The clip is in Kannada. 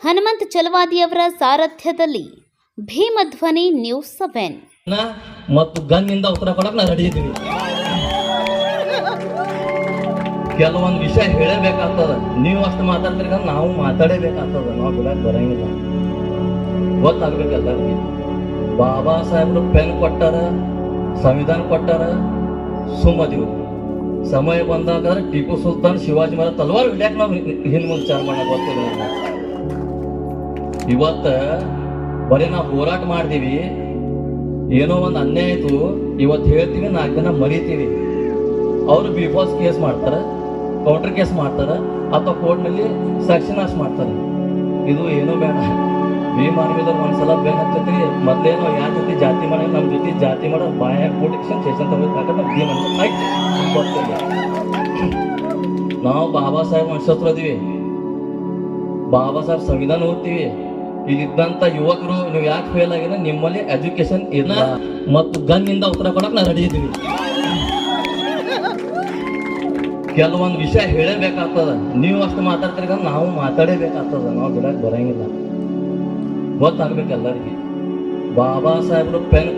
ಹನುಮಂತ್ ಚಲವಾದಿಯವರ ಸಾರಥ್ಯದಲ್ಲಿ ಭೀಮಧ್ವನಿ ನ್ಯೂಸ್ 7 ಮತ್ತು ಗನ್ನಿಂದ ಉತ್ತರ ಕೊಡಕ್ಕೆ ನಾವು ರೆಡಿ ಇದ್ದೀವಿ. ಕೆಲವೊಂದು ವಿಷಯ ಹೇಳಬೇಕಾಗ್ತದ. ನೀವು ಅಷ್ಟು ಮಾತಾಡ್ತೀರಿ, ನಾವು ಮಾತಾಡೇಬೇಕಾಗ್ತದ. ನಾವು ಬಿಡಕ್ಕೆ ಬರಂಗಿಲ್ಲ. ಗೊತ್ತಾಗ್ಬೇಕು ಎಲ್ಲರಿಗೆ. ಬಾಬಾ ಸಾಹೇಬ್ರು ಪೆನ್ ಕೊಟ್ಟಾರ, ಸಂವಿಧಾನ ಕೊಟ್ಟಾರ, ಸುಮ್ಮದಿವು. ಸಮಯ ಬಂದಾಗ ಟಿಪ್ಪು ಸುಲ್ತಾನ್ ಶಿವಾಜಿ ಮಹಾರಾಜ್ ತಲವಾರು ಹಿಡಿಯಕ್ಕೆ ನಾವು ಹಿಂದೆ ಮುಂದೆ ವಿಚಾರ ಮಾಡೋಣ. ಗೊತ್ತಿಲ್ಲ. ಇವತ್ತ ಬರೀ ನಾವು ಹೋರಾಟ ಮಾಡ್ತೀವಿ, ಏನೋ ಒಂದು ಅನ್ಯಾಯ ಆಯ್ತು ಇವತ್ತು ಹೇಳ್ತೀವಿ, 4 ದಿನ ಮರಿತೀವಿ. ಅವರು ಬಿಫಾಸ್ ಕೇಸ್ ಮಾಡ್ತಾರ, ಕೌಂಟರ್ ಕೇಸ್ ಮಾಡ್ತಾರ, ಅಥವಾ ಕೋರ್ಟ್ನಲ್ಲಿ ಸಾಕ್ಷಿನಾಶ ಮಾಡ್ತಾರೆ. ಇದು ಏನೋ ಬೇಡ. ಭೀಮಾರ್ಮಿದವ್ರು ಒಂದ್ಸಲ ಬೆನ್ ಹಚ್ಚತ್ರಿ, ಮೊದ್ಲೇನೋ ಯಾರ ಜೊತೆ ಜಾತಿ ಮಾಡ, ನಮ್ಮ ಜೊತೆ ಜಾತಿ ಮಾಡೋ ಬಾಯ ಕೋಟಿಕ್ಷನ್ ಸ್ಟೇಷನ್ ತಗೋಬೇಕಾದ್ರೆ ನಾವು ಭೀಮ್ ಅಂತ ಗೊತ್ತಿಲ್ಲ. ನಾವು ಬಾಬಾ ಸಾಹೇಬ್ ವಂಶಸ್ಥರು ಅದೀವಿ, ಬಾಬಾ ಸಾಹೇಬ್ ಸಂವಿಧಾನ ಓದ್ತೀವಿ. ಇಲ್ಲಿದ್ದಂತ ಯುವಕರು ನೀವು ಯಾಕೆ ಫೇಲ್ ಆಗಿದ್ರೆ ನಿಮ್ಮಲ್ಲಿ ಎಜುಕೇಶನ್ ಇಲ್ಲ ಮತ್ತು ಗನ್ನಿಂದ ಉತ್ತರ ಕೊಡಕ್ಕೆ ನಾವು ರೆಡಿ ಇದ್ದೀವಿ. ಕೆಲವೊಂದು ವಿಷಯ ಹೇಳಬೇಕಾಗ್ತದ. ನೀವು ಅಷ್ಟು ಮಾತಾಡ್ತೀರಿ, ನಾವು ಮಾತಾಡೇಬೇಕಾಗ್ತದ. ನಾವು ಬಿಡಕ್ಕೆ ಬರಂಗಿಲ್ಲ. ಗೊತ್ತಾಗ್ಬೇಕು ಎಲ್ಲರಿಗೆ. ಬಾಬಾ ಸಾಹೇಬ್ರು ಪೆನ್